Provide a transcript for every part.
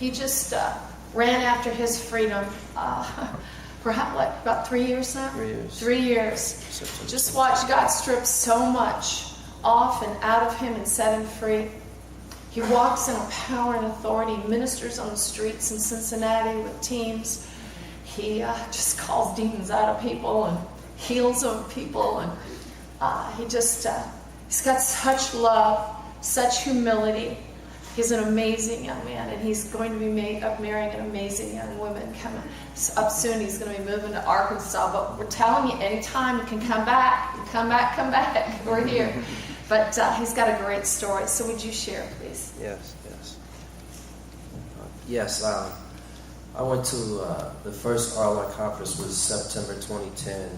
He just ran after his freedom for about 3 years now? 3 years. 3 years. Just watch God strip so much off and out of him and set him free. He walks in power and authority, ministers on the streets in Cincinnati with teams. He just calls demons out of people and heals them people. And he's got such love, such humility. He's an amazing young man, and he's going to be marrying an amazing young woman coming up soon. He's going to be moving to Arkansas, but we're telling you, anytime you can come back. Come back. We're here. But he's got a great story. So would you share, please? Yes. I went to the first R1 conference was September 2010.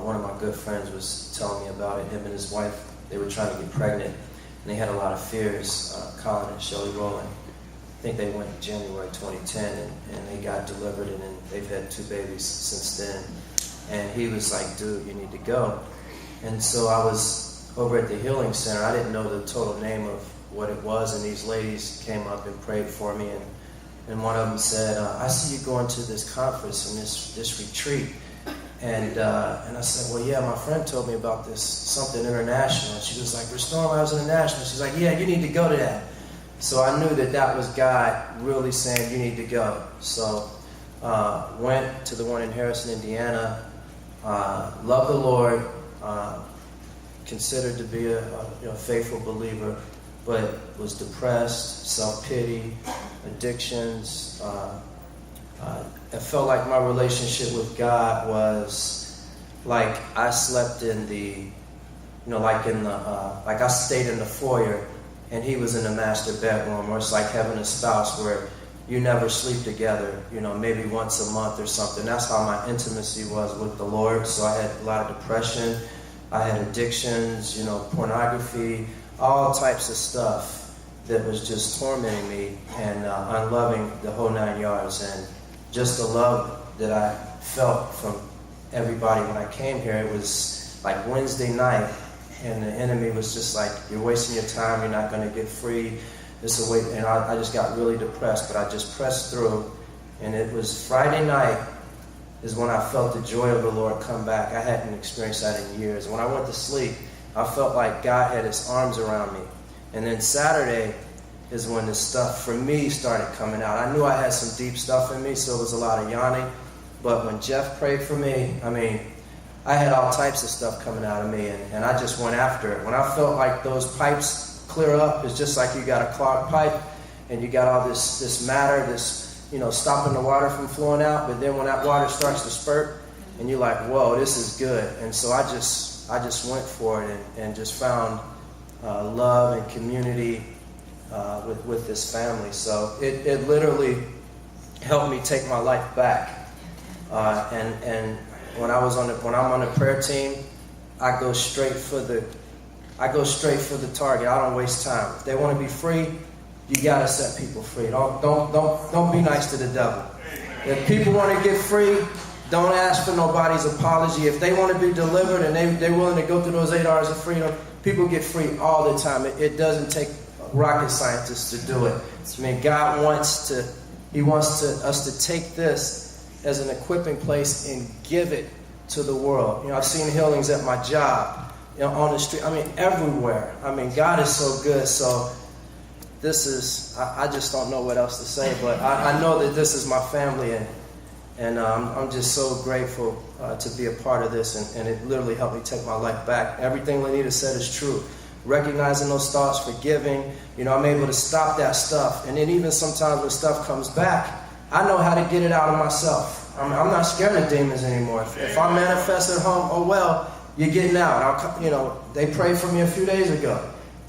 One of my good friends was telling me about it. Him and his wife, they were trying to get pregnant, and they had a lot of fears. Colin and Shelley Rowland, I think they went in January 2010, and they got delivered, and then they've had 2 babies since then. And he was like, dude, you need to go. And so I was over at the Healing Center. I didn't know the total name of what it was, and these ladies came up and prayed for me, and one of them said, I see you going to this conference and this retreat. And I said, well, yeah, my friend told me about this, something international. And she was like, Restoring Lives International. She's like, yeah, you need to go to that. So I knew that was God really saying, you need to go. So went to the one in Harrison, Indiana. Loved the Lord. Considered to be a faithful believer, but was depressed, self-pity, addictions. I felt like my relationship with God was like I slept in like I stayed in the foyer and he was in the master bedroom, or it's like having a spouse where you never sleep together, maybe once a month or something. That's how my intimacy was with the Lord. So I had a lot of depression. I had addictions, pornography, all types of stuff that was just tormenting me and unloving the whole 9 yards. And just the love that I felt from everybody when I came here, it was like Wednesday night, and the enemy was just like, you're wasting your time, you're not going to get free. It's a way, and I just got really depressed, but I just pressed through. And it was Friday night is when I felt the joy of the Lord come back. I hadn't experienced that in years. When I went to sleep, I felt like God had his arms around me. And then Saturday is when this stuff for me started coming out. I knew I had some deep stuff in me, so it was a lot of yawning. But when Jeff prayed for me, I had all types of stuff coming out of me, and I just went after it. When I felt like those pipes clear up, it's just like you got a clogged pipe, and you got all this matter, stopping the water from flowing out. But then when that water starts to spurt, and you're like, whoa, this is good. And so I just went for it and just found love and community with this family. So it literally helped me take my life back. And when I'm on the prayer team, I go straight for the target. I don't waste time. If they want to be free, you gotta set people free. Don't be nice to the devil. If people want to get free, don't ask for nobody's apology. If they want to be delivered and they're willing to go through those 8 hours of freedom, people get free all the time. It doesn't take rocket scientists to do it. God wants us to take this as an equipping place and give it to the world. I've seen healings at my job, on the street. Everywhere. God is so good. So this is, I just don't know what else to say, but I know that this is my family, and I'm just so grateful to be a part of this, and it literally helped me take my life back. Everything Lanita said is true. Recognizing those thoughts, forgiving, I'm able to stop that stuff. And then even sometimes when stuff comes back, I know how to get it out of myself. I'm not scared of demons anymore. If I manifest at home, oh well, you're getting out. They prayed for me a few days ago.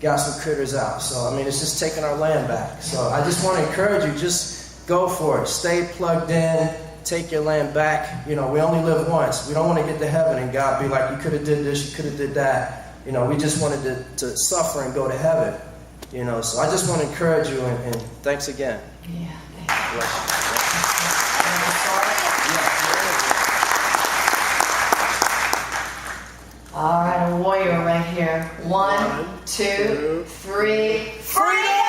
Got some critters out. So, it's just taking our land back. So I just want to encourage you, just go for it. Stay plugged in. Take your land back. We only live once. We don't want to get to heaven and God be like, you could have did this, you could have did that. We just wanted to suffer and go to heaven. So I just want to encourage you, and thanks again. Yeah. All right, a warrior right here. 1, 2, 3. Freedom!